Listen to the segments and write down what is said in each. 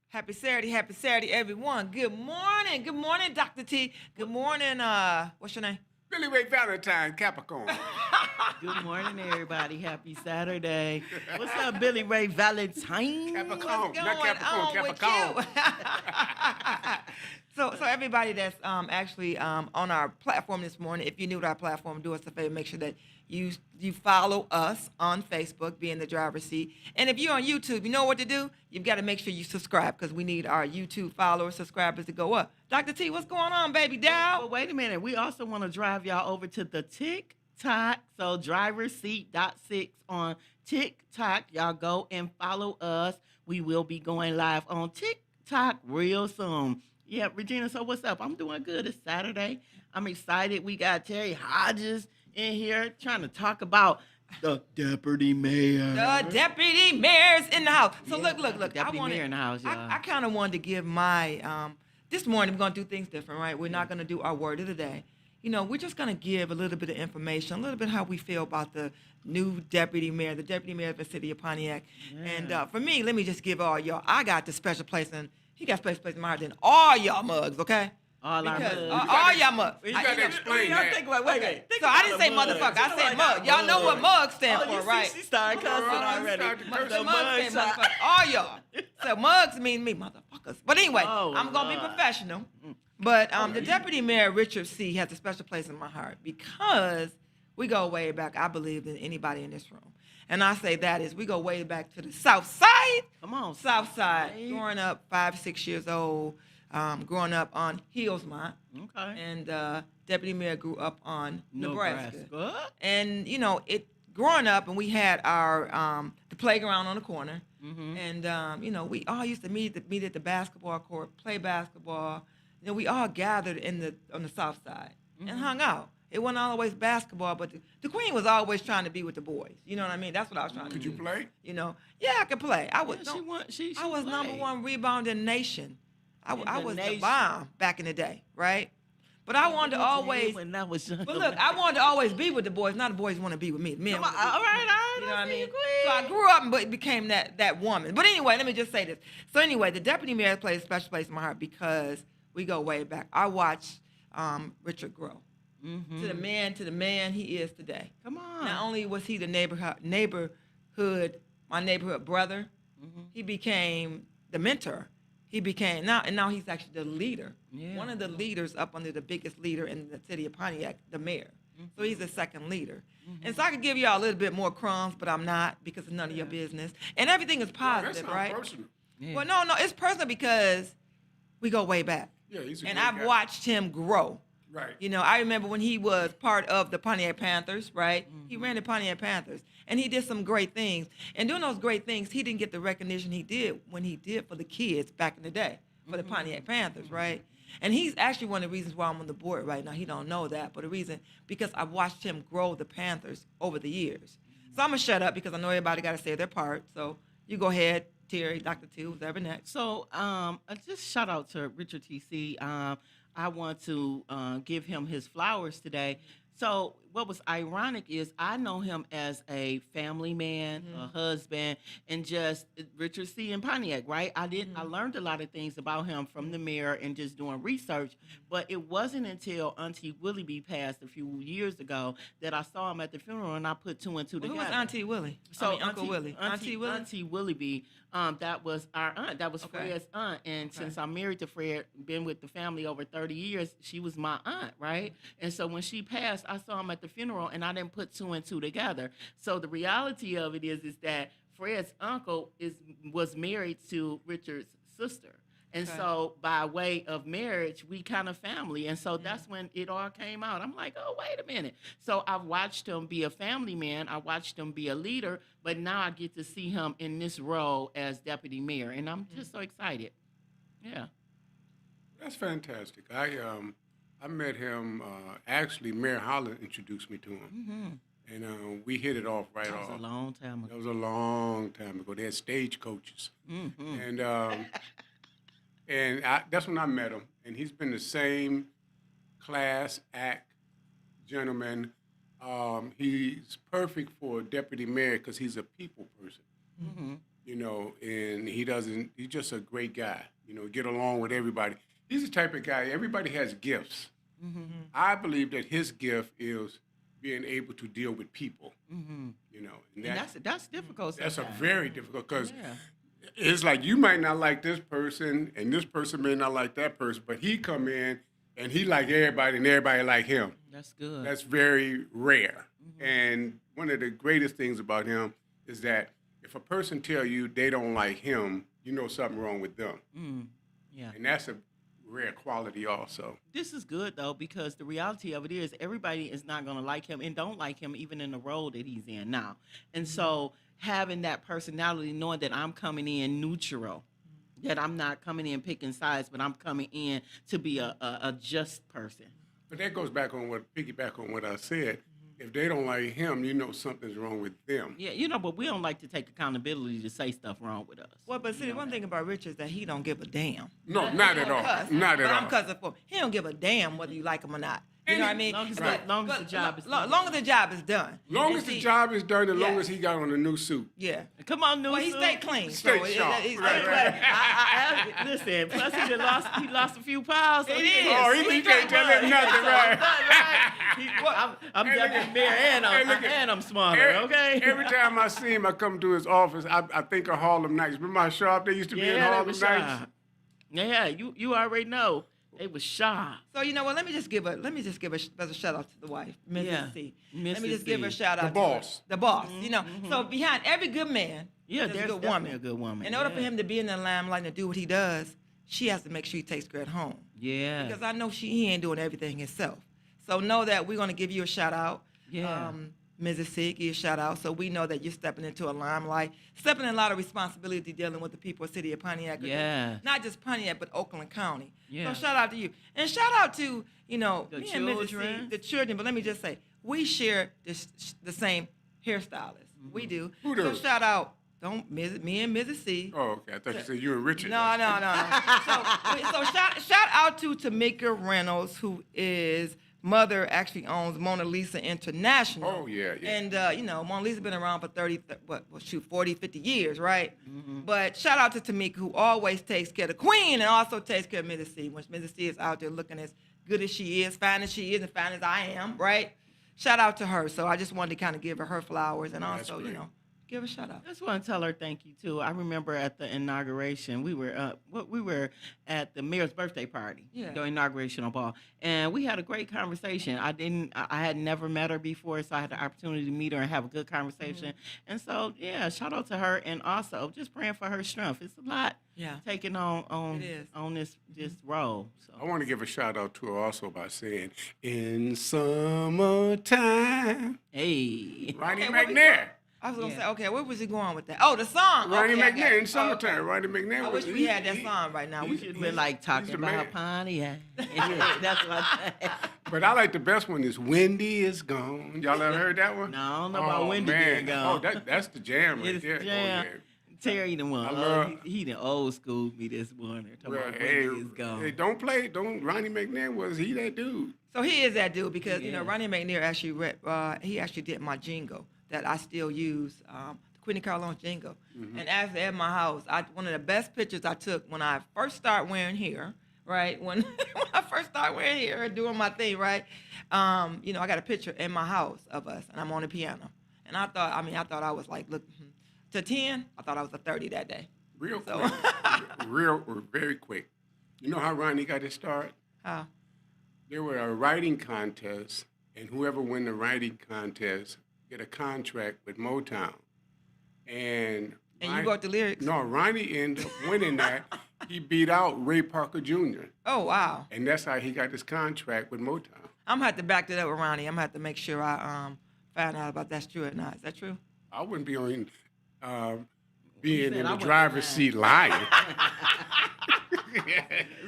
Happy Saturday, everyone. Good morning, Dr. T. Good morning, what's your name? Billy Ray Valentine, Capricorn. Good morning, everybody. Happy Saturday. What's up, Billy Ray Valentine? Capricorn, What's not going Capricorn, on with Capricorn. you? So everybody that's actually on our platform this morning, if you're new to our platform, do us a favor, make sure that you follow us on Facebook, be in the driver's seat. And if you're on YouTube, you know what to do? You've got to make sure you subscribe because we need our YouTube followers, subscribers to go up. Dr. T, what's going on, baby doll? But wait a minute. We also want to drive y'all over to the TikTok. So driver's seat .6 on TikTok. Y'all go and follow us. We will be going live on TikTok real soon. Yeah, Regina, so what's up? I'm doing good. It's Saturday. I'm excited. We got Terry Hodges in here trying to talk about the deputy mayor. The deputy mayor's in the house. So Yeah, look. deputy mayor in the house, y'all. I kind of wanted to give my this morning. We're gonna do things different, right? We're not gonna do our word of the day. We're just gonna give a little bit of information, a little bit how we feel about the new deputy mayor, the deputy mayor of the city of Pontiac. Yeah. And for me, let me just give all y'all. I got the special place, and he got special place in my heart than all y'all mugs, okay? All our Because mugs. all y'all mugs. You gotta explain that. Think about, wait. Okay. So I didn't say motherfucker. I said mug. Y'all know what mug stands for, right? She started cussing already. The mugs say motherfucker. All y'all. So mugs mean me, motherfuckers. But anyway, Oh, I'm gonna be Lord. professional. But the deputy mayor, Richard C., has a special place in my heart because we go way back. I believe in anybody in this room. And I say that is we go way back to the South Side. Come on. South Side. Growing up 5, 6 years old, growing up on Hillsmont. Okay. And Deputy Mayor grew up on Nebraska. Nebraska. And it growing up, and we had our the playground on the corner, Mm-hmm. and we all used to meet at the basketball court, play basketball. We all gathered on the south side and hung out. It wasn't always basketball, but the queen was always trying to be with the boys. You know what I mean? That's what I was trying to Could do. you play? Yeah, I could play. I was. Yeah, she I was number played. one rebounder in the nation. I In the was the nation. bomb back in the day, right? But I wanted to always. When I was young. But look, I wanted to always be with the boys. Not the boys want to be with me. The men Come on, wanna be all with me. right. You know what I mean? Queen. So I grew up and became that woman. But anyway, let me just say this. So anyway, the deputy mayor plays a special place in my heart because we go way back. I watched Richard grow to the man he is today. Come on. Not only was he the my neighborhood brother, he became the mentor. He became now he's actually the leader. Yeah. One of the leaders up under the biggest leader in the city of Pontiac, the mayor. So he's the second leader. And so I could give y'all a little bit more crumbs, but I'm not because it's none of your business. And everything is That positive, sounds right? personal. Yeah. Well, no, it's personal because we go way back. Yeah, he's a And great I've guy. watched him grow. Right. I remember when he was part of the Pontiac Panthers, right? He ran the Pontiac Panthers, and he did some great things. And doing those great things, he didn't get the recognition he did when he did for the kids back in the day for the Pontiac Panthers, right? And he's actually one of the reasons why I'm on the board right now. He don't know that, but the reason because I've watched him grow the Panthers over the years. So I'm gonna shut up because I know everybody got to say their part. So you go ahead, Terry, Dr. T, who's ever next. So, just shout out to Richard TC. I want to give him his flowers today. So, what was ironic is I know him as a family man, a husband, and just Richard C. in Pontiac, right? I learned a lot of things about him from the mayor and just doing research. But it wasn't until Auntie Willie B passed a few years ago that I saw him at the funeral and I put two and two Who together. was Auntie Willie? Uncle Willie. Auntie Willie. Auntie Willie B. That was our aunt. That was Okay. Fred's aunt. And since I'm married to Fred, been with the family over 30 years, she was my aunt, right? And so when she passed, I saw him at the funeral, and I didn't put two and two together. So the reality of it is that Fred's uncle was married to Richard's sister. And Okay. so by way of marriage, we kind of family. And so that's when it all came out. I'm like, oh, wait a minute. So I've watched him be a family man. I watched him be a leader. But now I get to see him in this role as deputy mayor. And I'm just so excited. Yeah. That's fantastic. I met him. Actually, Mayor Holland introduced me to him, and we hit it off right That was off. a long time That ago. was a long time ago. They had stagecoaches, and that's when I met him. And he's been the same class act gentleman. He's perfect for a deputy mayor because he's a people person. you know, and he's just a great guy, you know, get along with everybody. He's the type of guy, everybody has gifts. I believe that his gift is being able to deal with people, you know, and And that's difficult. that's a sometimes. very difficult because Yeah. it's like you might not like this person and this person may not like that person, but he come in and he like everybody and everybody like him. That's good. That's very rare. And one of the greatest things about him is that if a person tell you they don't like him, you know something wrong with them. Yeah. And that's a rare quality also. This is good though, because the reality of it is everybody is not going to like him and don't like him even in the role that he's in now. And so having that personality, knowing that I'm coming in neutral, that I'm not coming in picking sides, but I'm coming in to be a just person. But that goes back on piggyback on what I said. If they don't like him, you know something's wrong with them. Yeah, but we don't like to take accountability to say stuff wrong with us. Well, but see, the one thing about Richard is that he don't give a damn. No, not at all. Cuss, Not but at I'm all. cussing for him. He don't give a damn whether you like him or not. You know what I mean? Long as, Right. long as the job is done. long as the job is done. Long And as the see- job is done, and long Yeah. as he got on a new suit. Yeah. Come on, Newsom. Well, he stayed clean. Stay sharp. He stayed Right, clean. right. Listen, plus he lost a few pounds. So It he is. Oh, he can't tell him nothing, right? I'm Hey, look definitely at- mayor and hey, look at- and I'm smarter, okay? Every time I see him, I come to his office. I think of Harlem Nights. Remember how sharp they used to be in Yeah, they Harlem was Nights? sharp. Yeah, you already know. They was sharp. So you know what? Let me just give a special shout out to the wife, Mrs. Yeah, C. Let me Mrs. just give her a C. shout out. The to her. boss. The boss. You know. So behind every good man, Yeah, there's a there's good definitely woman. a good woman. In order for yeah. him to be in the limelight and do what he does, she has to make sure he takes care at home. Yeah. Because I know he ain't doing everything himself. So know that we're gonna give you a shout out. Yeah. Mrs. C, give you a shout out. So we know that you're stepping into a limelight, stepping in a lot of responsibility dealing with the people of the city of Pontiac. Yeah. Not just Pontiac, but Oakland County. Yeah. So shout out to you. And shout out to, you know, The me and Mrs. C, children. the children. But let me just say, we share the same hairstylist. We do. Who do? So shout out, me and Mrs. C. Oh, okay. I thought you said you and Richard. No. So shout out to Tamika Reynolds, who is mother actually owns Mona Lisa International. Oh, yeah. And you know, Mona Lisa been around for 40, 50 years, right? But shout out to Tamika, who always takes care of the queen and also takes care of Mrs. C. When Mrs. C is out there looking as good as she is, fine as she is, and fine as I am, right? Shout out to her. So I just wanted to kind of give her flowers and That's also, you great. know, give a shout out. I just want to tell her thank you too. I remember at the inauguration, we were at the mayor's birthday party, Yeah. the inaugurational ball, and we had a great conversation. I had never met her before, so I had the opportunity to meet her and have a good conversation. And so, yeah, shout out to her, and also just praying for her strength. It's a lot Yeah. taking on It is. on this role. I So want to give a shout out to her also by saying, in summertime, hey, Ronnie Okay, what we McNair. I was gonna Yeah. say, okay, where was he going with that? Oh, the song. Ronnie Okay, I got McNair it. in summertime. Okay. Ronnie McNair. I was- wish we had that song right now. we We should should have been like talking the about man. Pontiac. That's what I said. But I like the best one is Wendy is Gone. Y'all ever heard that one? No, I don't know about Wendy being gone. Oh, that's the jam right It's there. jam. Oh, yeah. Terry the one. I Oh, love- he the old school me this morning. Talking Well, about hey, Wendy is gone. hey, don't Ronnie McNair was he that dude? So he is that dude because you know Yeah. Ronnie McNair actually he actually did my jingle that I still use, the Queenie Carlone jingle. And actually at my house, one of the best pictures I took when I first started wearing hair, right? When I first started wearing hair and doing my thing, right? You know, I got a picture in my house of us, and I'm on the piano. And I thought I was like, look, to 10, I thought I was a 30 that day. Real So- quick. Very quick. You know how Ronnie got his start? How? There were a writing contest, and whoever win the writing contest get a contract with Motown. And And you wrote the lyrics? No, Ronnie ended up winning that. He beat out Ray Parker Jr. Oh, wow. And that's how he got his contract with Motown. I'm gonna have to back that up with Ronnie. I'm gonna have to make sure I find out about that's true or not. Is that true? I wouldn't be on said being in I the wouldn't driver's mind. seat lying.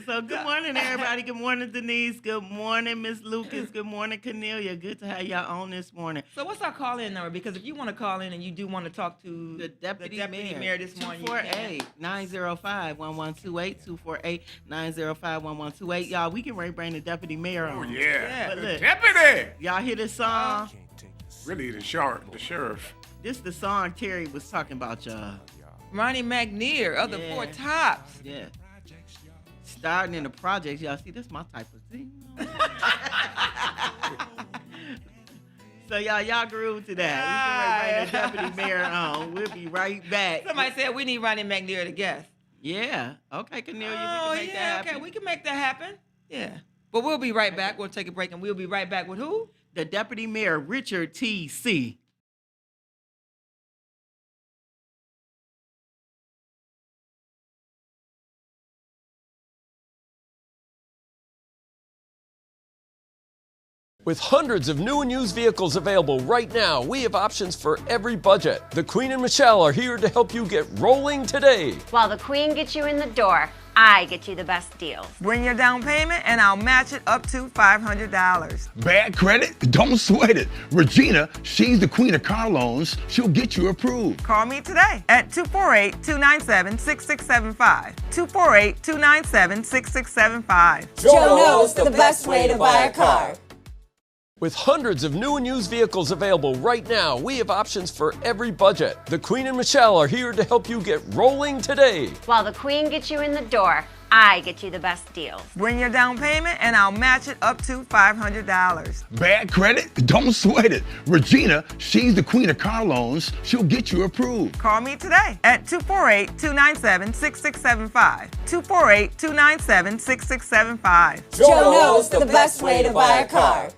So good morning, everybody. Good morning, Denise. Good morning, Miss Lucas. Good morning, Cornelia. Good to have y'all on this morning. So what's our call-in number? Because if you want to call in and you do want to talk to The deputy, mayor this morning, you can. 248-905-1128, 248-905-1128. Y'all, we can bring the deputy mayor Oh, on. yeah. But The look, deputy. y'all hear this song? Really, the sheriff. This the song Terry was talking about, y'all. Ronnie McNear of the Yeah. Four Tops. Yeah. Starting in the projects, y'all see, this my type of thing. So y'all groove to that. We can bring the deputy mayor on. We'll be right back. Somebody said we need Ronnie McNear to guest. Yeah. Okay, Cornelia, Oh, we can make that happen. okay, we can make that happen. Yeah. But we'll be right back. We'll take a break, and we'll be right back with who? The deputy mayor, Richard T.C. With hundreds of new and used vehicles available right now, we have options for every budget. The Queen and Michelle are here to help you get rolling today. While the Queen gets you in the door, I get you the best deals. Bring your down payment, and I'll match it up to $500. Bad credit? Don't sweat it. Regina, she's the queen of car loans. She'll get you approved. Call me today at 248-297-6675. 248-297-6675. Joe knows the best way to buy a car. With hundreds of new and used vehicles available right now, we have options for every budget. The Queen and Michelle are here to help you get rolling today. While the Queen gets you in the door, I get you the best deals. Bring your down payment, and I'll match it up to $500. Bad credit? Don't sweat it. Regina, she's the queen of car loans. She'll get you approved. Call me today at 248-297-6675. 248-297-6675. Joe knows the best way to buy a car.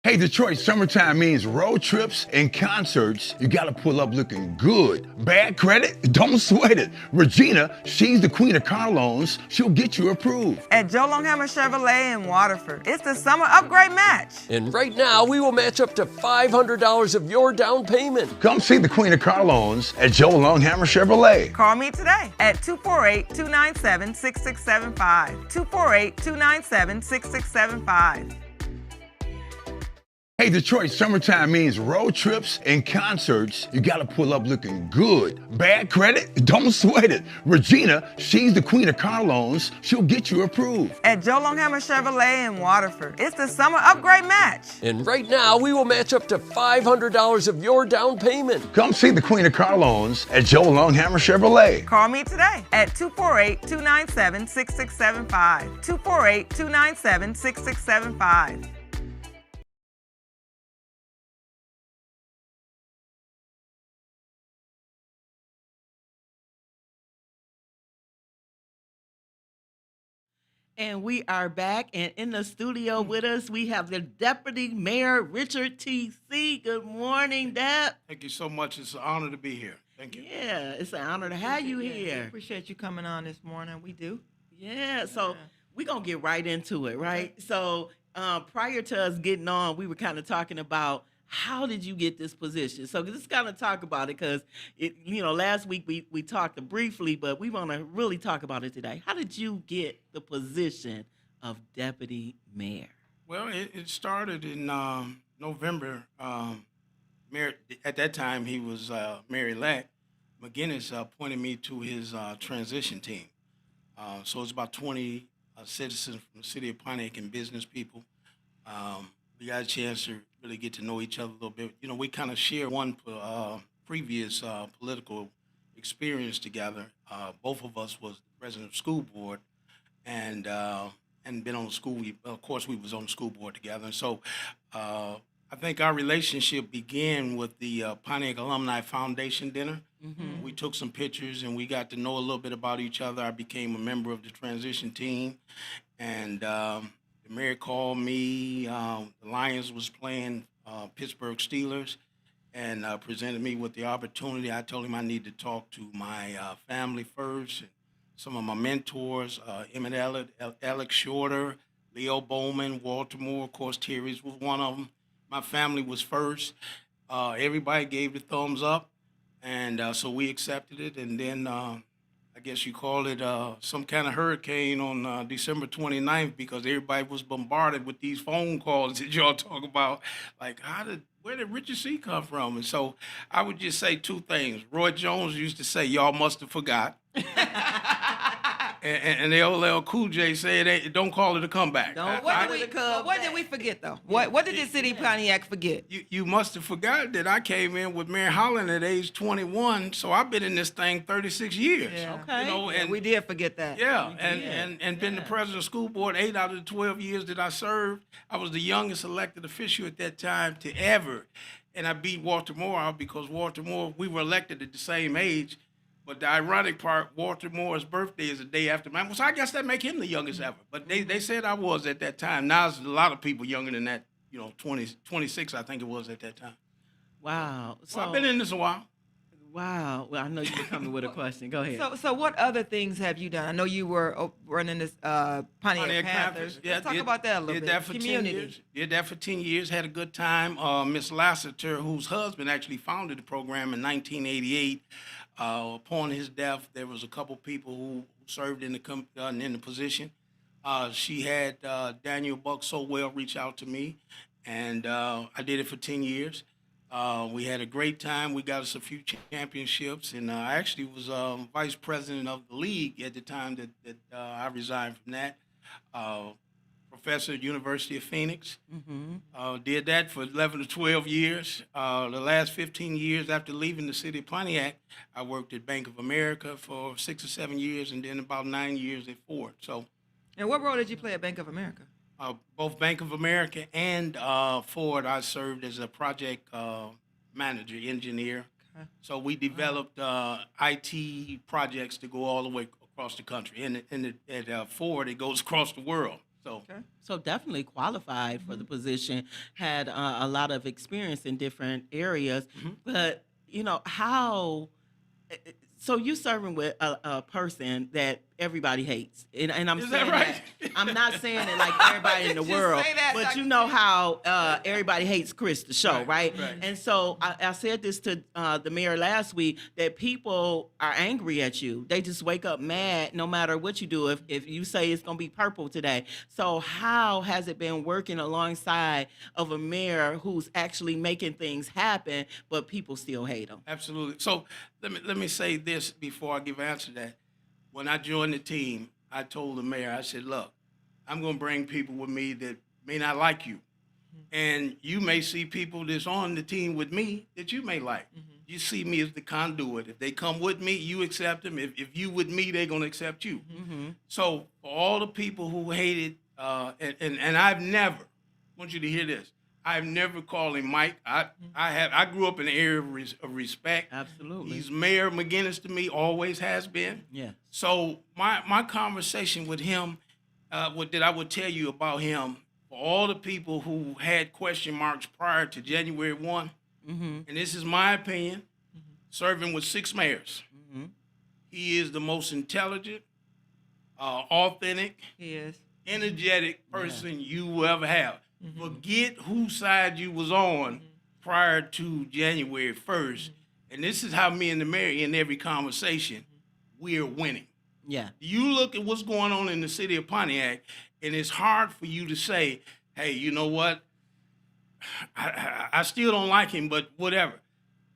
Hey, Detroit, summertime means road trips and concerts. You gotta pull up looking good. Bad credit? Don't sweat it. Regina, she's the queen of car loans. She'll get you approved. At Joe Longhammer Chevrolet in Waterford, it's the summer upgrade match. And right now, we will match up to $500 of your down payment. Come see the queen of car loans at Joe Longhammer Chevrolet. Call me today at 248-297-6675. 248-297-6675. Hey, Detroit, summertime means road trips and concerts. You gotta pull up looking good. Bad credit? Don't sweat it. Regina, she's the queen of car loans. She'll get you approved. At Joe Longhammer Chevrolet in Waterford, it's the summer upgrade match. And right now, we will match up to $500 of your down payment. Come see the queen of car loans at Joe Longhammer Chevrolet. Call me today at 248-297-6675. 248-297-6675. And we are back, and in the studio with us, we have the Deputy Mayor, Richard T.C. Good morning, Dep. Thank you so much. It's an honor to be here. Thank you. Yeah, it's an honor to have you We here. appreciate you coming on this morning. We do. Yeah, so we're going to get right into it, right? So prior to us getting on, we were kind of talking about how did you get this position? So just kind of talk about it because, last week we talked briefly, but we want to really talk about it today. How did you get the position of Deputy Mayor? Well, it started in November. Mayor, at that time, he was Mayor-elect. McGinnis appointed me to his transition team. So it's about 20 citizens from the city of Pontiac and business people. We got a chance to really get to know each other a little bit. We kind of share one previous political experience together. Both of us was president of the school board and been on the school. Of course, we was on the school board together. And so I think our relationship began with the Pontiac Alumni Foundation dinner. Mm-hmm. We took some pictures and we got to know a little bit about each other. I became a member of the transition team, and the mayor called me. The Lions was playing Pittsburgh Steelers, and presented me with the opportunity. I told him I need to talk to my family first, and some of my mentors, Emmett Alex Shorter, Leo Bowman, Walter Moore, of course, Terry's was one of them. My family was first. Everybody gave the thumbs up, and so we accepted it. And then I guess you call it some kind of hurricane on December 29th, because everybody was bombarded with these phone calls that y'all talk about. Like, where did Richard C. come from? And so I would just say two things. Roy Jones used to say, y'all must have forgot. And the old LL Cool J said, "Don't call it a comeback." Don't What call did it we? a comeback. What did we forget though? What did the city of Pontiac forget? You must have forgot that I came in with Mary Holland at age 21, so I've been in this thing 36 years. Yeah. Okay. You know, Yeah, and we did forget that. yeah, and been the president of school board 8 out of the 12 years that I served. I was the youngest elected official at that time to ever, and I beat Walter Moore out because Walter Moore, we were elected at the same age. But the ironic part, Walter Moore's birthday is the day after mine. So I guess that make him the youngest ever. But they said I was at that time. Now there's a lot of people younger than that, 26 I think it was at that time. Wow. So I've been in this a while. Wow. Well, I know you were coming with a question. Go ahead. So what other things have you done? I know you were running this Pontiac Panthers. Let's talk about that a little did bit. That for 10 years. Did that for 10 years. Had a good time. Miss Lassiter, whose husband actually founded the program in 1988. Upon his death, there was a couple people who served in the position. She had Daniel Buck Sowell reach out to me, and I did it for 10 years. We had a great time. We got us a few championships, and I actually was vice president of the league at the time that I resigned from that. Professor at University of Phoenix. Did that for 11 to 12 years. The last 15 years after leaving the city of Pontiac, I worked at Bank of America for 6 or 7 years, and then about 9 years at Ford. So, And what role did you play at Bank of America? both Bank of America and Ford, I served as a project manager, engineer. Okay. So we developed IT projects to go all the way across the country. And at Ford, it goes across the world. So Okay. So definitely qualified for the position, had a lot of experience in different areas. But, how, so you serving with a person that everybody hates. And I'm Is saying that right? I'm not saying it like everybody in the Just world, say that, but Dr. you know how everybody hates Chris, the show, right? Right. And so I said this to the mayor last week, that people are angry at you. They just wake up mad no matter what you do. If you say it's going to be purple today. So how has it been working alongside of a mayor who's actually making things happen, but people still hate him? Absolutely. So let me say this before I give an answer to that. When I joined the team, I told the mayor, I said, look, I'm going to bring people with me that may not like you. And you may see people that's on the team with me that you may like. You see me as the conduit. If they come with me, you accept them. If you with me, they're going to accept you. So for all the people who hated, and I've never, I want you to hear this, I've never called him Mike. I grew up in an area of respect. Absolutely. He's Mayor McGinnis to me, always has been. Yeah. So my conversation with him, that I would tell you about him, for all the people who had question marks prior to January 1, and this is my opinion, serving with 6 mayors. He is the most intelligent, authentic, He is. energetic person you will ever have. Forget whose side you was on prior to January 1st. And this is how me and the mayor in every conversation, we're winning. Yeah. You look at what's going on in the city of Pontiac, and it's hard for you to say, hey, you know what? I still don't like him, but whatever.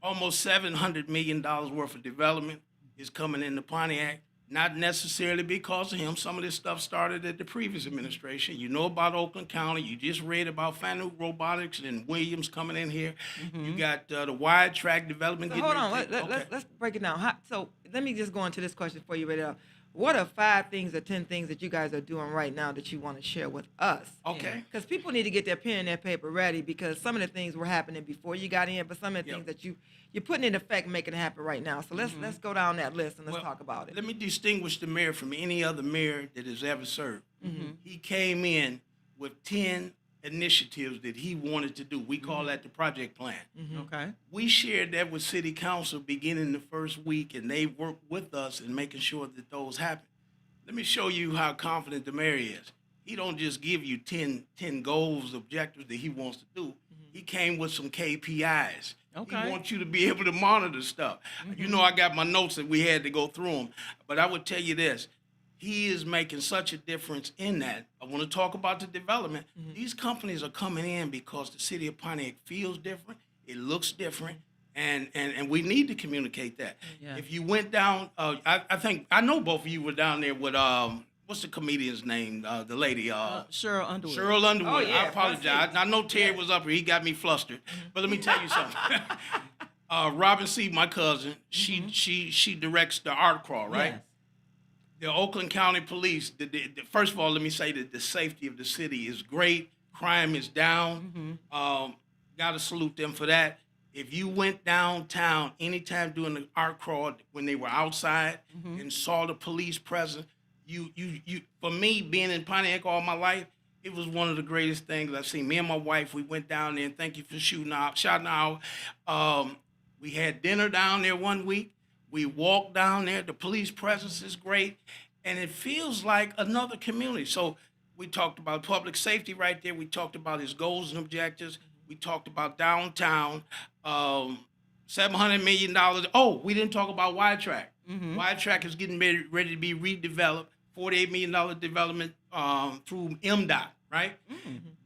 Almost $700 million worth of development is coming into Pontiac. Not necessarily because of him. Some of this stuff started at the previous administration. You know about Oakland County. You just read about Fanuc Robotics and Williams coming in here. You got the wide track development. So getting hold on. ready to take- Let's break it down. So let me just go into this question for you right now. What are 5 things or 10 things that you guys are doing right now that you want to share with us? Okay. Because people need to get their pen and their paper ready, because some of the things were happening before you got in, but some of the things that you're putting in effect making it happen right now. So let's go down that list and let's talk about it. Let me distinguish the mayor from any other mayor that has ever served. He came in with 10 initiatives that he wanted to do. We call that the project plan. Okay. We shared that with City Council beginning the first week, and they worked with us in making sure that those happen. Let me show you how confident the mayor is. He don't just give you 10 goals, objectives that he wants to do. He came with some KPIs. Okay. He wants you to be able to monitor stuff. You know, I got my notes that we had to go through them, but I would tell you this. He is making such a difference in that. I want to talk about the development. These companies are coming in because the city of Pontiac feels different. It looks different. And we need to communicate that. Yeah. If you went down, I think I know both of you were down there with what's the comedian's name? The lady, Cheryl Underwood. Cheryl Underwood. Oh, yeah, I apologize. I know Terry was up here. He got me flustered. But let me tell you something. Robin C., my cousin, she directs the art crawl, right? Yes. The Oakland County Police. First of all, let me say that the safety of the city is great. Crime is down. Got to salute them for that. If you went downtown anytime during the art crawl when they were outside and saw the police present, you for me being in Pontiac all my life, it was one of the greatest things I've seen. Me and my wife, we went down there, and thank you for shouting out. We had dinner down there one week. We walked down there. The police presence is great, and it feels like another community. So we talked about public safety right there. We talked about his goals and objectives. We talked about downtown, $700 million. Oh, we didn't talk about Wide Track. Wide Track is getting ready to be redeveloped, $48 million development through MDOT, right?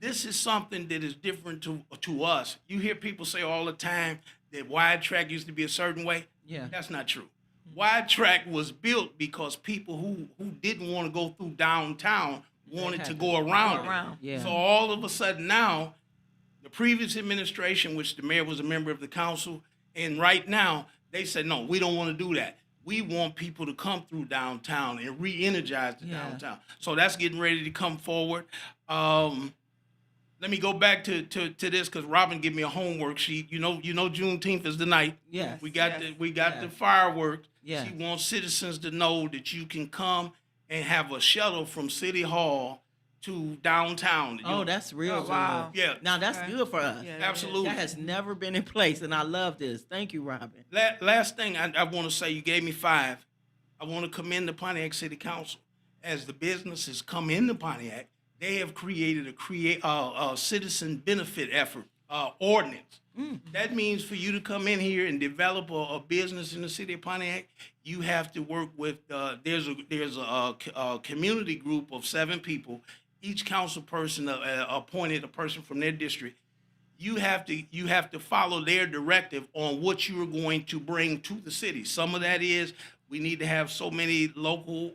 This is something that is different to us. You hear people say all the time that Wide Track used to be a certain way. Yeah. That's not true. Wide Track was built because people who didn't want to go through downtown wanted to go around it. Yeah. So all of a sudden now, the previous administration, which the mayor was a member of the council, and right now, they said, no, we don't want to do that. We want people to come through downtown and re-energize the downtown. So that's getting ready to come forward. Let me go back to this because Robin gave me a homework sheet. You know, Juneteenth is the night. Yes. We got the fireworks. Yeah. She wants citizens to know that you can come and have a shuttle from City Hall to downtown. Oh, that's real. Oh, wow. Yeah. Now that's good for us. Yeah, Absolutely. That has never been in place, and I love this. Thank you, Robin. Last thing I want to say, you gave me 5. I want to commend the Pontiac City Council. As the businesses come into Pontiac, they have created a citizen benefit effort ordinance. That means for you to come in here and develop a business in the city of Pontiac, you have to work with. There's a community group of 7 people. Each council person appointed a person from their district. You have to follow their directive on what you are going to bring to the city. Some of that is we need to have so many local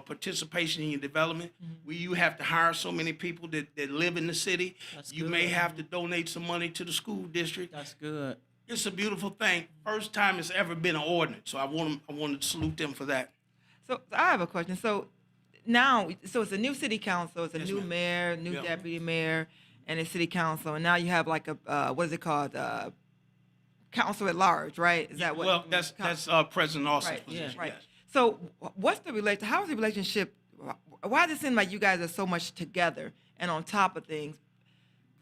participation in your development. You have to hire so many people that live in the city. You may have to donate some money to the school district. That's good. It's a beautiful thing. First time it's ever been an ordinance. So I want to salute them for that. So I have a question. So now, it's a new city council, it's a Yes, new ma'am. mayor, new Yeah. deputy mayor, and a city council, and now you have like a what is it called? Council at large, right? Is that what? Well, that's President Austin's right, position. right. Yes. So what's the relation? How is the relationship? Why does it seem like you guys are so much together and on top of things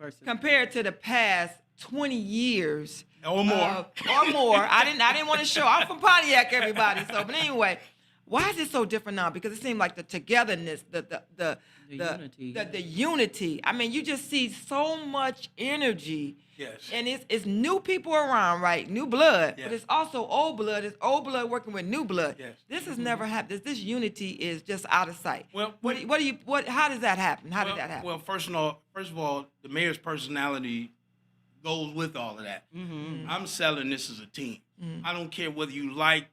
Versus compared to the past 20 years? Or more. Or more. I didn't want to show. I'm from Pontiac, everybody. So, but anyway, why is it so different now? Because it seemed like the togetherness, the unity. the unity. I mean, you just see so much energy. Yes. And it's new people around, right? New blood. Yes. But it's also old blood. It's old blood working with new blood. Yes. This has never happened. This unity is just out of sight. Well, how does that happen? How did that happen? Well, first of all, the mayor's personality goes with all of that. I'm selling this as a team. I don't care whether you like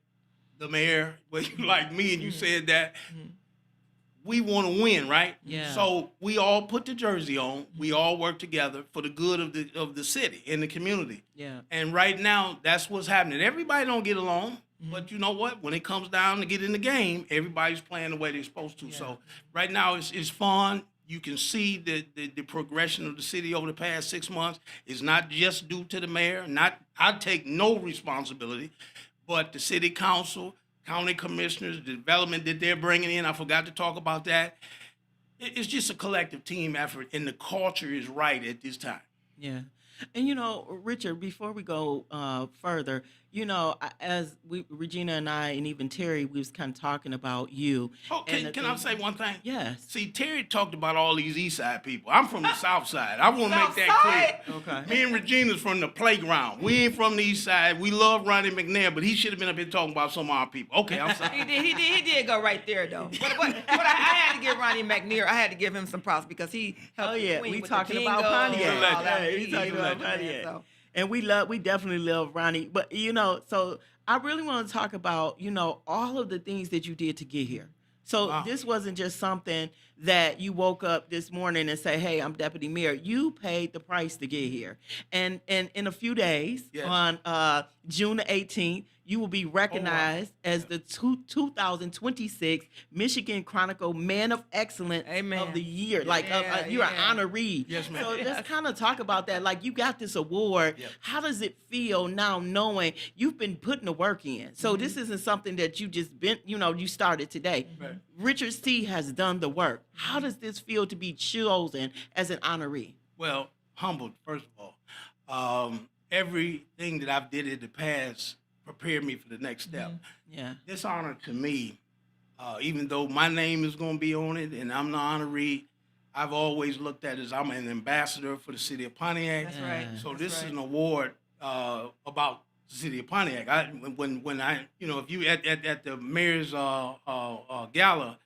the mayor, whether you like me, and you said that. We want to win, right? Yeah. So we all put the jersey on. We all work together for the good of the city and the community. Yeah. And right now, that's what's happening. Everybody don't get along, but you know what? When it comes down to get in the game, everybody's playing the way they're supposed to. So right now, it's fun. You can see the progression of the city over the past 6 months is not just due to the mayor. I take no responsibility, but the city council, county commissioners, the development that they're bringing in. I forgot to talk about that. It's just a collective team effort, and the culture is right at this time. Yeah. And, Richard, before we go further, as Regina and I, and even Terry, we was kind of talking about you. Oh, can I say one thing? Yes. See, Terry talked about all these East Side people. I'm from the South Side. I want to make that clear. Okay. Me and Regina's from the playground. We ain't from the East Side. We love Ronnie McNair, but he should have been up here talking about some of our people. Okay, I'm sorry. He did go right there though. But I had to give Ronnie McNair. I had to give him some props because he helped. Oh, yeah. the queen We with talking the about jingle Pontiac. and all that. Yeah, we He talking was about the man, Pontiac. so. And we definitely love Ronnie. But, so I really want to talk about, all of the things that you did to get here. So Wow. this wasn't just something that you woke up this morning and say, hey, I'm deputy mayor. You paid the price to get here. And in a few days, Yes. on June the 18th, you will be recognized as the 2026 Michigan Chronicle Man of Excellence Amen. of the Year. Yeah, You're yeah. an honoree. Yes, ma'am. So just kind of talk about that. Like, you got this award. Yep. How does it feel now knowing you've been putting the work in? So this isn't something that you just been, you started today. Right. Richard C. has done the work. How does this feel to be chosen as an honoree? Well, humbled, first of all. Everything that I've did in the past prepared me for the next step. Yeah. This honor to me, even though my name is going to be on it and I'm the honoree, I've always looked at it as I'm an ambassador for the city of Pontiac. That's right. So That's this right. is an award about the city of Pontiac. When I, if you at the mayor's gala,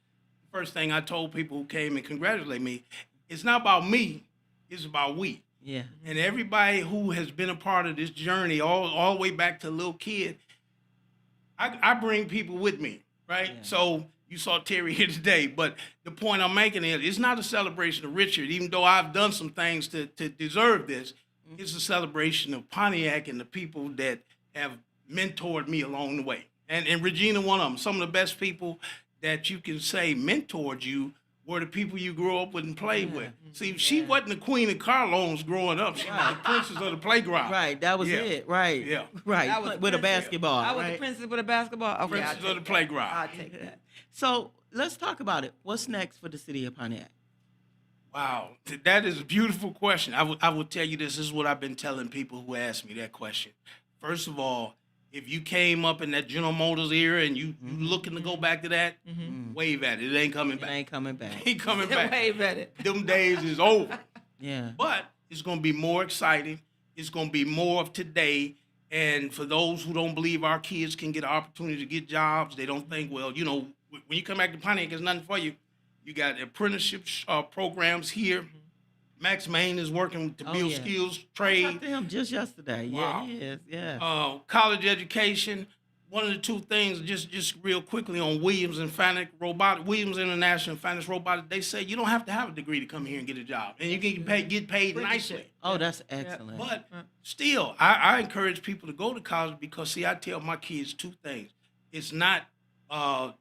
first thing I told people who came and congratulated me, it's not about me, it's about we. Yeah. And everybody who has been a part of this journey, all the way back to a little kid, I bring people with me, right? Yeah. So you saw Terry here today, but the point I'm making is it's not a celebration of Richard, even though I've done some things to deserve this. It's a celebration of Pontiac and the people that have mentored me along the way. And Regina, one of them, some of the best people that you can say mentored you were the people you grew up with and played with. See, she wasn't the queen of Carlones growing up. She was the princess of the playground. Right. That was Yeah. it. Right. Yeah. Right. I was With a princess. basketball. I was right? the princess with a basketball. Okay, Princess of the playground. I'll take that. So let's talk about it. What's next for the city of Pontiac? Wow, that is a beautiful question. I will tell you this is what I've been telling people who ask me that question. First of all, if you came up in that General Motors era and you looking to go back to that, wave at it. It ain't coming It back. ain't coming back. Ain't coming back. Wave at it. Them days is over. Yeah. But it's going to be more exciting. It's going to be more of today. And for those who don't believe our kids can get an opportunity to get jobs, they don't think, well, when you come back to Pontiac, there's nothing for you. You got apprenticeship programs here. Max Main is working to Oh, build yeah. skills, I trade, talked to him just yesterday. Wow. Yeah, he is. Yeah. college education. One of the two things, just real quickly on Williams and Fanuc Robotics, Williams International and Fanuc Robotics, they say you don't have to have a degree to come here and get a job, and you can get paid nicely. Oh, that's excellent. But still, I encourage people to go to college because, see, I tell my kids two things. It's not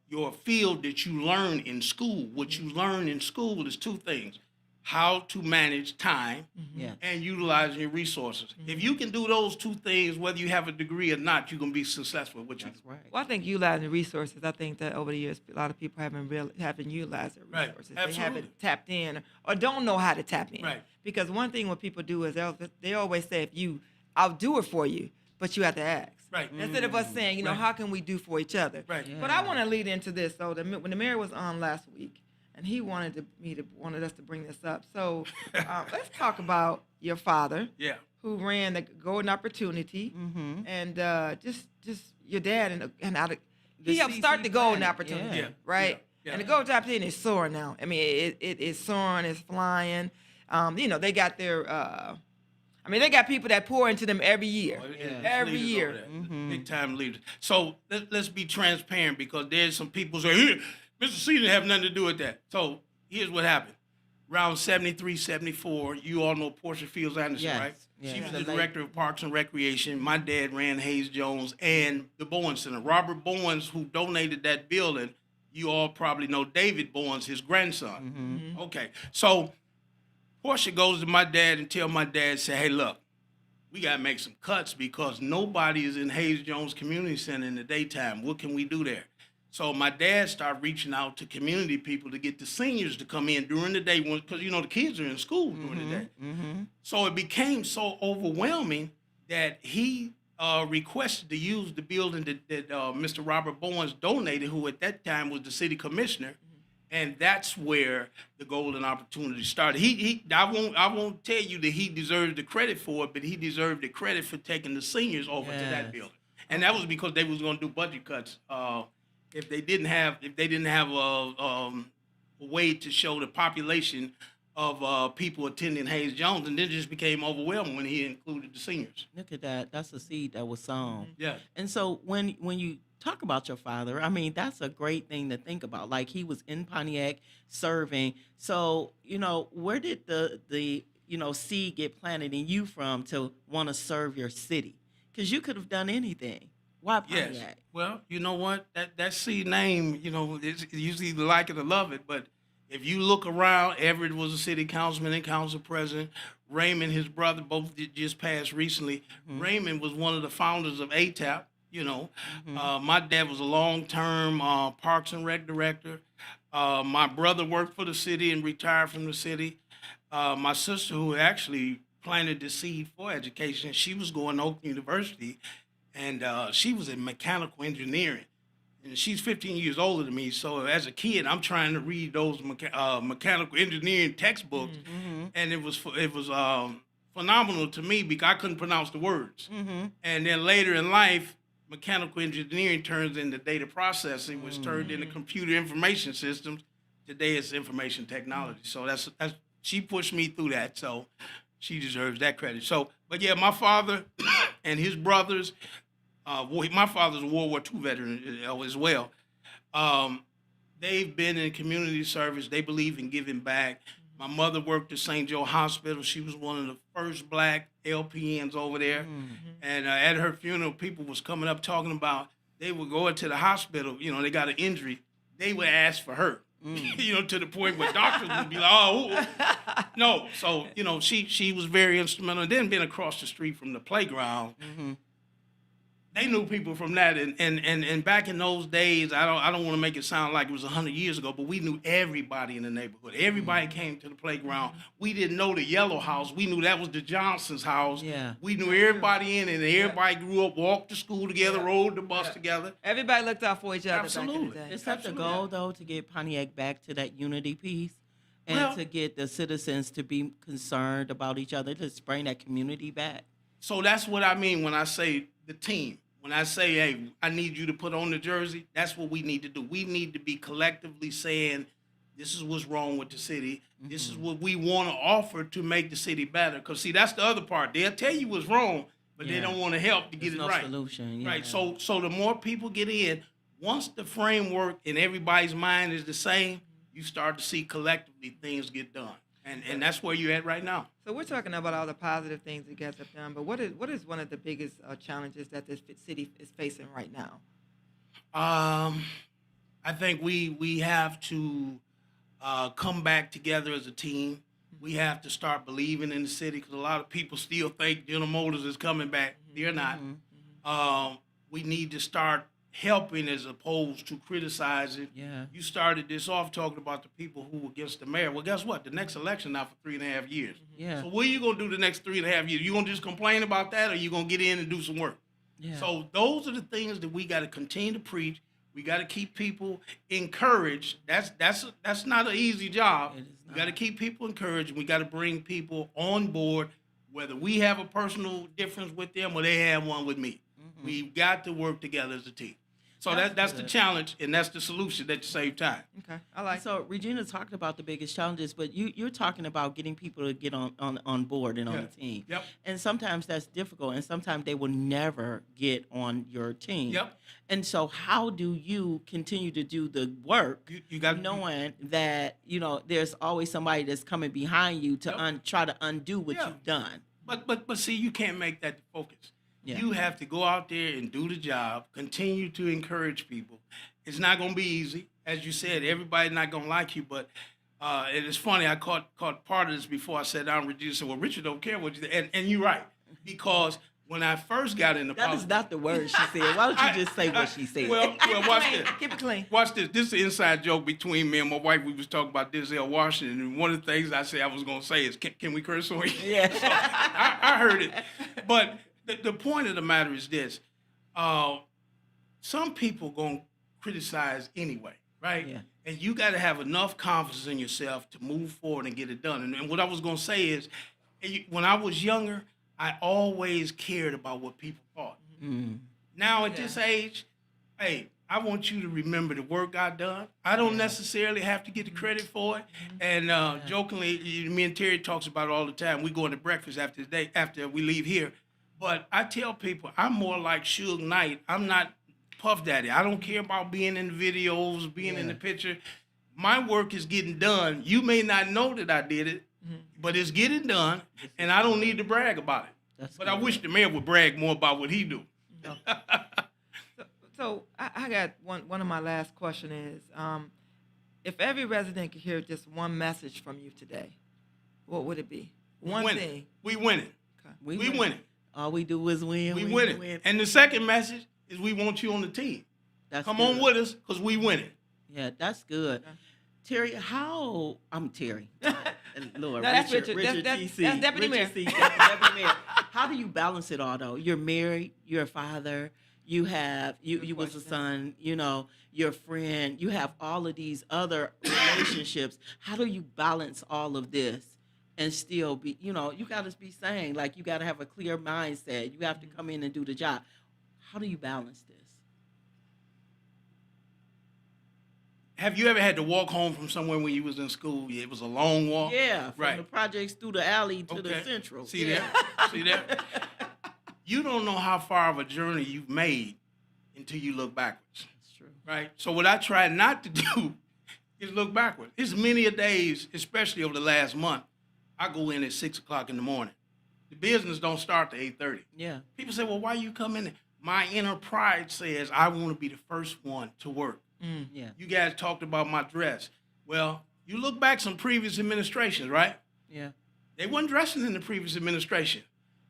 your field that you learn in school. What you learn in school is two things: how to manage time Yeah. and utilizing your resources. If you can do those two things, whether you have a degree or not, you're going to be successful with what you do. That's right. Well, I think utilizing resources. I think that over the years, a lot of people haven't utilized their Right. resources. They Absolutely. haven't tapped in or don't know how to tap in. Right. Because one thing what people do is they always say, I'll do it for you, but you have to ask. Right. Instead of us saying, Right. how can we do for each other? Right. But I want to lead into this. So when the mayor was on last week, and he wanted us to bring this up. So let's talk about your father, Yeah. who ran the Golden Opportunity, and just your dad and how he helped start CC the Golden Planet, Opportunity, yeah. right? Yeah. And the Golden Opportunity is soaring now. I mean, it is soaring, it's flying. They got their. They got people that pour into them every year. Well, it's Every leaders year. over there. Big time leaders. So let's be transparent because there's some people say, "Here, Mr. C didn't have nothing to do with that." So here's what happened. Around 73, 74, you all know Portia Fields Anderson, Yes, right? yes. She was The the late- director of Parks and Recreation. My dad ran Hayes Jones and the Bowen Center. Robert Bowens, who donated that building, you all probably know David Bowens, his grandson. Okay, so Portia goes to my dad and tell my dad, say, "Hey, look, we got to make some cuts because nobody is in Hayes Jones Community Center in the daytime. What can we do there?" So my dad started reaching out to community people to get the seniors to come in during the day because, the kids are in school during the day. So it became so overwhelming that he requested to use the building that Mr. Robert Bowens donated, who at that time was the city commissioner. And that's where the Golden Opportunity started. I won't tell you that he deserved the credit for it, but he deserved the credit for taking the seniors over to that Yes. building. And that was because they was going to do budget cuts. If they didn't have a way to show the population of people attending Hayes Jones, and then just became overwhelmed when he included the seniors. Look at that. That's a seed that was sown. Yeah. And so when you talk about your father, I mean, that's a great thing to think about. Like, he was in Pontiac serving. So, where did the seed get planted in you from to want to serve your city? Because you could have done anything. Why Pontiac? Yes. Well, you know what? That seed name, it's usually either like it or love it. But if you look around, Everett was a city councilman and council president. Raymond, his brother, both just passed recently. Raymond was one of the founders of ATAP. My dad was a long-term Parks and Rec director. My brother worked for the city and retired from the city. My sister, who actually planted the seed for education, she was going to Oakland University, and she was in mechanical engineering. And she's 15 years older than me, so as a kid, I'm trying to read those mechanical engineering textbooks, and it was phenomenal to me because I couldn't pronounce the words. And then later in life, mechanical engineering turns into data processing, which turned into computer information systems. Today, it's information technology. So that's she pushed me through that, so she deserves that credit. So, but yeah, my father and his brothers. My father's a World War II veteran as well. They've been in community service. They believe in giving back. My mother worked at St. Joe Hospital. She was one of the first black LPNs over there. And at her funeral, people was coming up talking about they were going to the hospital. They got an injury. They would ask for her. To the point where doctors would be like, oh, no. So, she was very instrumental. And then being across the street from the playground, they knew people from that, and back in those days, I don't want to make it sound like it was 100 years ago, but we knew everybody in the neighborhood. Everybody came to the playground. We didn't know the yellow house. We knew that was the Johnson's house. Yeah. We knew everybody in it, and everybody grew up, walked to school together, rode the bus together. Everybody looked out for each other. Absolutely. Back in the day. Is that the goal, though, to get Pontiac back to that unity piece? And to get the citizens to be concerned about each other, to bring that community back? So that's what I mean when I say the team. When I say, hey, I need you to put on the jersey, that's what we need to do. We need to be collectively saying, this is what's wrong with the city. This is what we want to offer to make the city better. Because, see, that's the other part. They'll tell you what's wrong, but they don't want to help to get it no right. Solution. Yeah. Right. So the more people get in, once the framework in everybody's mind is the same, you start to see collectively things get done. And that's where you're at right now. So we're talking about all the positive things you guys have done, but what is one of the biggest challenges that this city is facing right now? I think we have to come back together as a team. We have to start believing in the city because a lot of people still think General Motors is coming back. They're not. We need to start helping as opposed to criticizing. Yeah. You started this off talking about the people who were against the mayor. Well, guess what? The next election now for 3.5 years. Yeah. So what are you going to do the next 3.5 years? You going to just complain about that, or you going to get in and do some work? Yeah. So those are the things that we got to continue to preach. We got to keep people encouraged. That's not an easy job. It is We got to not. keep people encouraged. We got to bring people on board, whether we have a personal difference with them or they have one with me. We've got to work together as a team. So that's the good. challenge, and that's the solution at the same time. Okay, I like. So Regina talked about the biggest challenges, but you're talking about getting people to get on board and on the team. Yep. And sometimes that's difficult, and sometimes they will never get on your team. Yep. And so how do you continue to do the work, You got knowing that there's always somebody that's coming behind you to Yep. try to undo what Yeah. you've done? But see, you can't make that the focus. Yeah. You have to go out there and do the job, continue to encourage people. It's not going to be easy. As you said, everybody's not going to like you, but it is funny. I caught part of this before I sat down. Regina said, well, Richard don't care what you think. And you're right, because when I first got into That politics. is not the word she said. Why don't you just say what she said? Well, watch this. Keep it clean. Watch this. This is an inside joke between me and my wife. We was talking about Denzel Washington, and one of the things I said I was going to say is, can we curse on here? Yeah. So I heard it. But the point of the matter is this. Some people going to criticize anyway, right? Yeah. And you got to have enough confidence in yourself to move forward and get it done. And what I was going to say is, when I was younger, I always cared about what people thought. Now at this age, hey, I want you to remember the work I done. I don't necessarily have to get the credit for it. And jokingly, me and Terry talks about it all the time. We go into breakfast after we leave here. But I tell people I'm more like Suge Knight. I'm not Puff Daddy. I don't care about being in the videos, being in the picture. My work is getting done. You may not know that I did it, but it's getting done, and I don't need to brag about it. But I wish the mayor would brag more about what he do. So I got one of my last question is, if every resident could hear just one message from you today, what would it be? One winning. thing. We winning. Okay. We winning. All we do is win. We winning. And the second message is we want you on the team. Come on with us, because we winning. Yeah, that's good. Terry, I'm Terry. Lord, No, that's Richard. Richard That's TC. Deputy Mayor. Richard C. Deputy Mayor. How do you balance it all though? You're married, you're a father, you have you was a son, you're a friend, you have all of these other relationships. How do you balance all of this and still be, you got to be saying, like, you got to have a clear mindset. You have to come in and do the job. How do you balance this? Have you ever had to walk home from somewhere when you was in school? It was a long walk. Yeah, from right. the projects through the alley to the central. See that? See that? You don't know how far of a journey you've made until you look backwards. That's true. Right? So what I try not to do is look backward. It's many a days, especially over the last month, I go in at 6 o'clock in the morning. The business don't start to 8:30. Yeah. People say, well, why you come in? My inner pride says I want to be the first one to work. Yeah. You guys talked about my dress. Well, you look back some previous administrations, right? Yeah. They weren't dressing in the previous administration.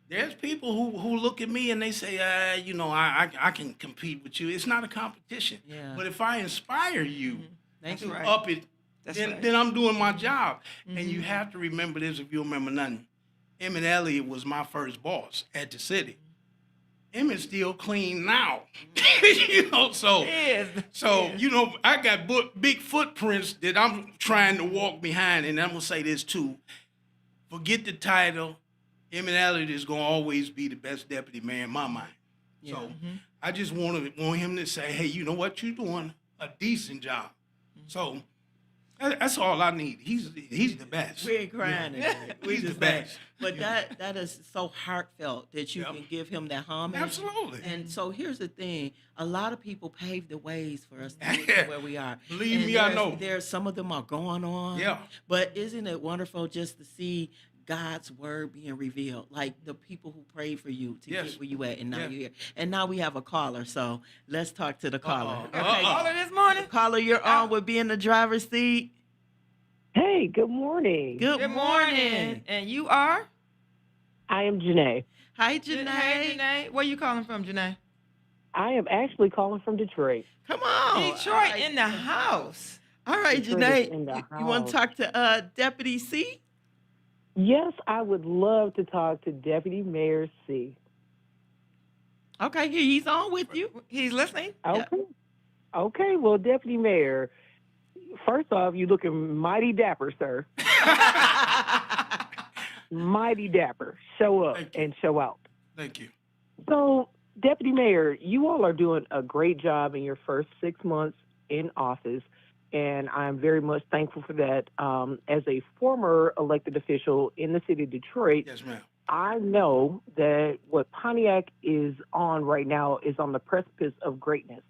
There's people who look at me and they say, I can compete with you. It's not a competition. Yeah. But if I inspire you Thank to you. right. up it, That's then, right. then I'm doing my job. And you have to remember this if you remember nothing. Emmett Elliott was my first boss at the city. Emmett's still clean now. So I got big footprints that I'm trying to walk behind. And I'm going to say this too. Forget the title. Emmett Elliott is going to always be the best deputy mayor in my mind. Yeah. So I just want him to say, hey, you know what? You're doing a decent job. So that's all I need. He's the best. We ain't crying today. We He's the just best. But that is so heartfelt that you can give him that homage. Absolutely. And so here's the thing: a lot of people paved the ways for us to get to where we are. Believe And me, I know. There's some of them are going on. Yeah. But isn't it wonderful just to see God's word being revealed? Like the people who prayed for you to Yes. get where you at, and now Yeah. you're here. And now we have a caller, so let's talk to the caller. Caller this morning. Caller, you're on with being the driver's seat. Hey, good morning. Good morning. And you are? I am Janae. Hi, Janae. Hey, Janae. Where you calling from, Janae? I am actually calling from Detroit. Come on. Detroit All right. in the house. All right, Detroit is Janae. in the You want house. to talk to Deputy C? Yes, I would love to talk to Deputy Mayor C. Okay, here he's on with you. He's listening. Okay. Okay, well, Deputy Mayor, first off, you looking mighty dapper, sir. Mighty dapper. Show up Thank you. and show out. Thank you. So, Deputy Mayor, you all are doing a great job in your first 6 months in office, and I'm very much thankful for that. As a former elected official in the city of Detroit, Yes, ma'am. I know that what Pontiac is on right now is on the precipice of greatness.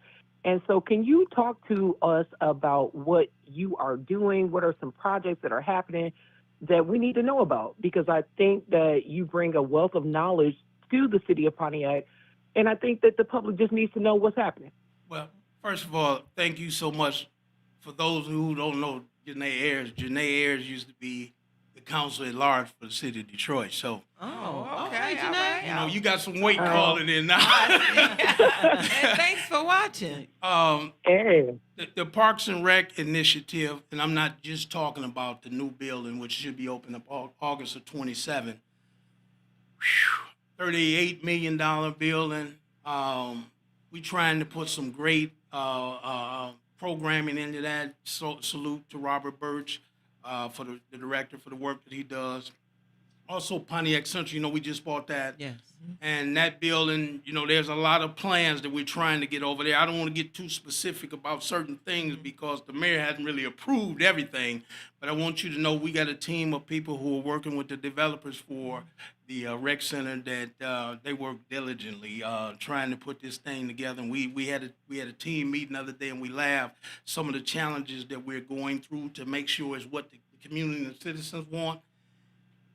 And so can you talk to us about what you are doing? What are some projects that are happening that we need to know about? Because I think that you bring a wealth of knowledge to the city of Pontiac, and I think that the public just needs to know what's happening. Well, first of all, thank you so much. For those who don't know Janae Ayers used to be the council at large for the city of Detroit. So, Oh, okay. Okay, all Janae. right. you know, you got some weight calling in now. And thanks for watching. Hey, The Parks and Rec initiative, and I'm not just talking about the new building, which should be open up August of 27. $38 million building. We trying to put some great programming into that. So, salute to Robert Birch for the director for the work that he does. Also, Pontiac Central, we just bought that. Yes. And that building, there's a lot of plans that we're trying to get over there. I don't want to get too specific about certain things because the mayor hasn't really approved everything. But I want you to know we got a team of people who are working with the developers for the rec center that they work diligently trying to put this thing together. And we had a team meeting the other day, and we laughed some of the challenges that we're going through to make sure is what the community and the citizens want.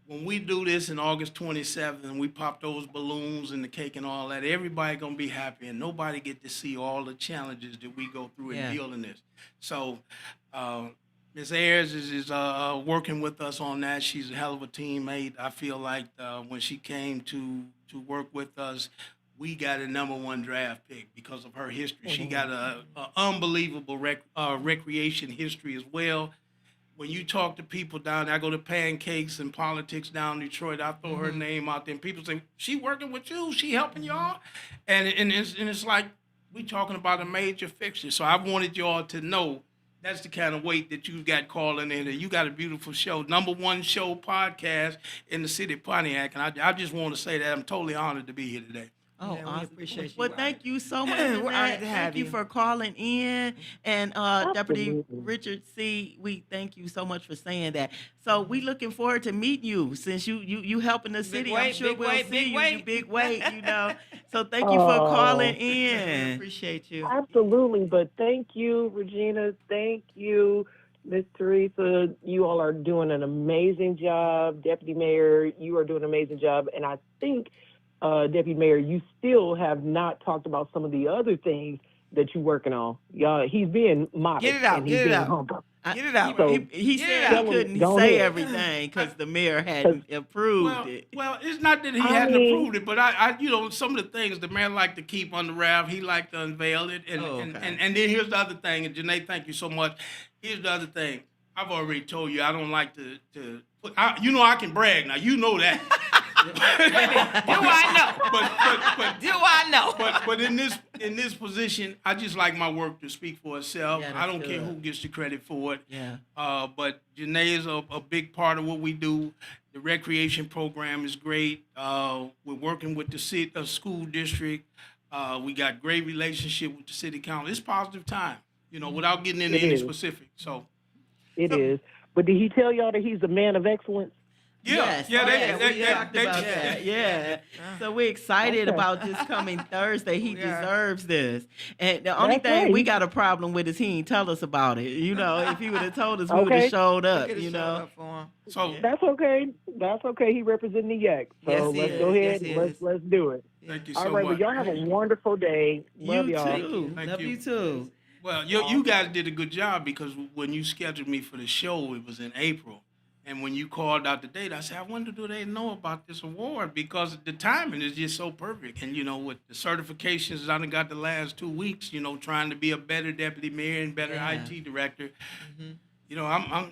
When we do this in August 27th and we pop those balloons and the cake and all that, everybody gonna be happy and nobody get to see all the challenges that we go through in building this. So Ms. Ayers is working with us on that. She's a hell of a teammate. I feel like when she came to work with us, we got a #1 draft pick because of her history. She got a unbelievable recreation history as well. When you talk to people down there, I go to Pancakes and Politics down in Detroit, I throw her name out there, and people say, she working with you? She helping y'all? And it's like, we talking about a major fixture. So I wanted y'all to know that's the kind of weight that you got calling in. And you got a beautiful show, #1 show podcast in the city of Pontiac. And I just want to say that I'm totally honored to be here today. Oh, Yeah, we awesome. appreciate you, Well, Art. thank you so much. We're for honored that. to have Thank you you. for calling in. And Deputy Absolutely. Richard C., we thank you so much for saying that. So we looking forward to meeting you since you helping the city. I'm weight, sure big we'll weight, see big you. You weight. big weight, So thank you for calling We in. appreciate you. Absolutely, but thank you, Regina. Thank you, Miss Teresa. You all are doing an amazing job. Deputy Mayor, you are doing an amazing job. And I think, Deputy Mayor, you still have not talked about some of the other things that you're working on. He's being modest. Get it out, and he's get it being out. humble. Get it out. So- He Get it said out. he Tell him, couldn't go say ahead. everything because the mayor hadn't approved it. Well, it's not that he I hadn't mean- approved it, but I some of the things the mayor liked to keep under wrap, he liked to unveil it. And, Oh, and, okay. and then here's the other thing, and Janae, thank you so much. Here's the other thing. I've already told you I don't like to put, I can brag now. You know that. Do I know? But Do I know? but in this position, I just like my work to speak for itself. Yeah, I don't that's care good. who gets the credit for it. Yeah. But Janae is a big part of what we do. The recreation program is great. We're working with the city, school district. We got great relationship with the city council. It's positive time, without getting into It any is. specifics. So It is. But did he tell y'all that he's a man of excellence? Yes. yeah, Oh, they- yeah, they- we they- talked they- about that. Yeah. So we're excited Okay. about this coming Thursday. He We are. deserves this. And the only That's thing right. we got a problem with is he ain't tell us about it. If he would have told us, we would Okay. have showed up, Could've showed up for him. So That's okay. That's okay. He representing the Yak. So Yes, he let's is. go Yes, ahead he and is. let's do it. thank you All so right, much. but y'all have a wonderful day. Love You y'all. too. Thank Love you. you too. Well, you guys did a good job because when you scheduled me for the show, it was in April. And when you called out the date, I said, I wonder, do they know about this award? Because the timing is just so perfect. And, with the certifications I done got the last 2 weeks, trying to be a better deputy mayor and better Yeah. IT director,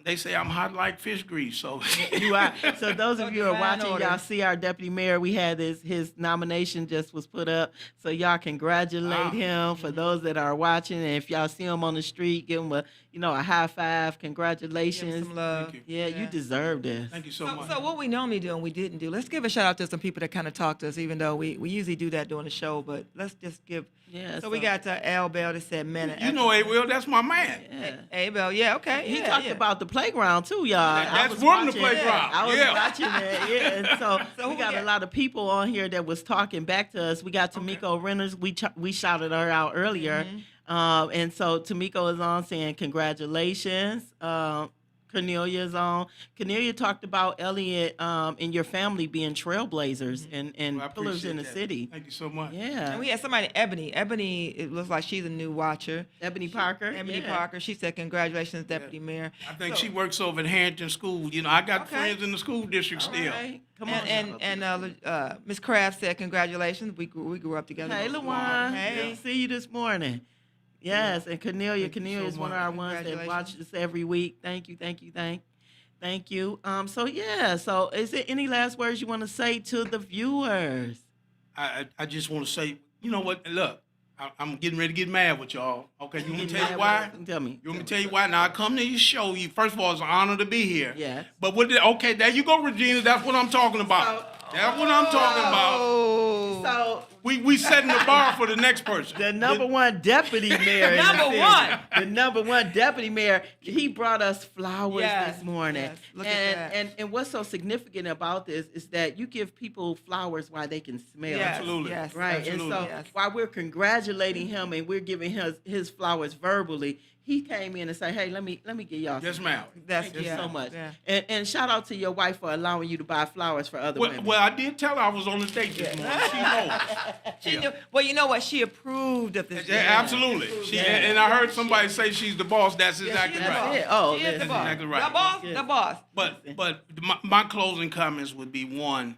they say I'm hot like fish grease. So You are. So those of you who are Divine watching, order. y'all see our deputy mayor. We had his nomination just was put up. So y'all congratulate him. For those that are watching, and if y'all see him on the street, give him a high five. Give Congratulations. him some love. Thank you. Yeah, you deserve this. Thank you so So, much. so what we normally do and we didn't do, let's give a shout out to some people that kind of talk to us, even though we usually do that during the show, but let's just give. Yeah. So we got Al Bell that said men. You know, Will, that's my man. Yeah. A Bell, yeah, okay. He yeah, talked yeah. about the playground too, y'all. That's I was from the watching- playground, I was yeah. watching that, yeah. And so So we who got we a got? lot of people on here that was talking back to us. We got Tamiko Renners. We shouted her out earlier, and so Tamiko is on saying congratulations. Cornelia is on. Cornelia talked about Elliot and your family being trailblazers and Well, I pillars in appreciate the that. city. Thank you so much. Yeah. And we had somebody, Ebony. Ebony, it looks like she's a new watcher. Ebony Parker. Ebony yeah. Parker. She said, congratulations, Deputy Mayor. I think So- she works over at Harrington School. I got Okay. friends in the school district All still. right. Come on. And Miss Kraft said, congratulations. We grew up together. Hey, LaJuan. Hey. Good to see you this morning. Yes, and Cornelia. Thank you Cornelia so is one of much. our ones that Congratulations. watch us every week. Thank you. Thank you. So yeah. So is there any last words you want to say to the viewers? I just want to say, you know what? Look, I'm getting ready to get mad with y'all. Okay, you want me to tell you Mad why? with us? Tell me. You want me to tell you why? Now I come to your show. You first of all, it's an honor to be here. Yes. But okay, there you go, Regina. That's what I'm talking about. That's what I'm talking about. Oh. So We setting the bar for the next person. the number one deputy mayor. in the Number city, one. The number one deputy mayor. He brought us flowers Yes, this morning. yes. Look at that. And what's so significant about this is that you give people flowers while they can smell. Yes, Absolutely. yes. Right. Absolutely. And so Yes. while we're congratulating him and we're giving his flowers verbally, he came in and said, "Hey, let me give y'all Yes, some." ma'am. That's Thank you yeah, so much. yeah. And shout out to your wife for allowing you to buy flowers for other women. Well, I did tell her I was on a date this morning. She knows. She knew, well, you know what? She approved of this. Yeah, absolutely. And I heard somebody say she's the boss. That's exactly She is the right. boss. it. Oh, she is the listen. boss. Exactly right. The boss. Good. The boss. But my closing comments would be one,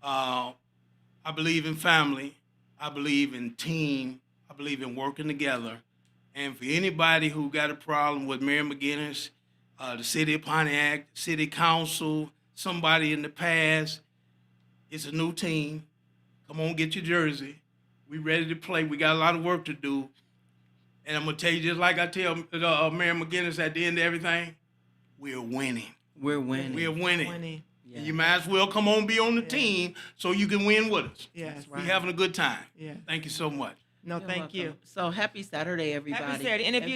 I believe in family. I believe in team. I believe in working together. And for anybody who got a problem with Mayor McGinnis, the city of Pontiac, city council, somebody in the past, it's a new team. Come on, get your jersey. We ready to play. We got a lot of work to do. And I'm going to tell you, just like I tell Mayor McGinnis at the end of everything, we're winning. We're winning. We're winning. Winnie. Yeah. And you might as well come on, be on the team so you can win with us. Yes. We having a good time. Yeah. Thank you so much. No, You're thank welcome. you. So happy Saturday, everybody. Happy Saturday. And if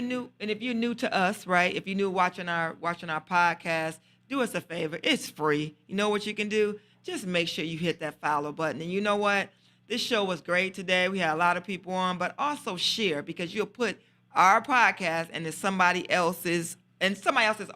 you're new to us, right? If you're new watching our podcast, do us a favor. It's free. You know what you can do? Just make sure you hit that follow button. And you know what? This show was great today. We had a lot of people on, but also share because you'll put our podcast into somebody else's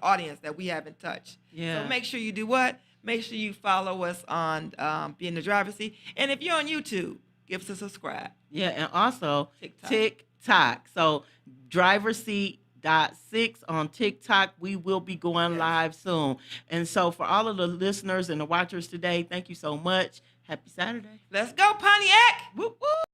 audience that we haven't touched. Yeah. So make sure you do what? Make sure you follow us on Be in the Driver's Seat. And if you're on YouTube, give us a subscribe. Yeah, and also TikTok. TikTok. So driverseat.6 on TikTok. We will be going live soon. And so for all of the listeners and the watchers today, thank you so much. Happy Saturday. Let's go, Pontiac! Whoop, whoop.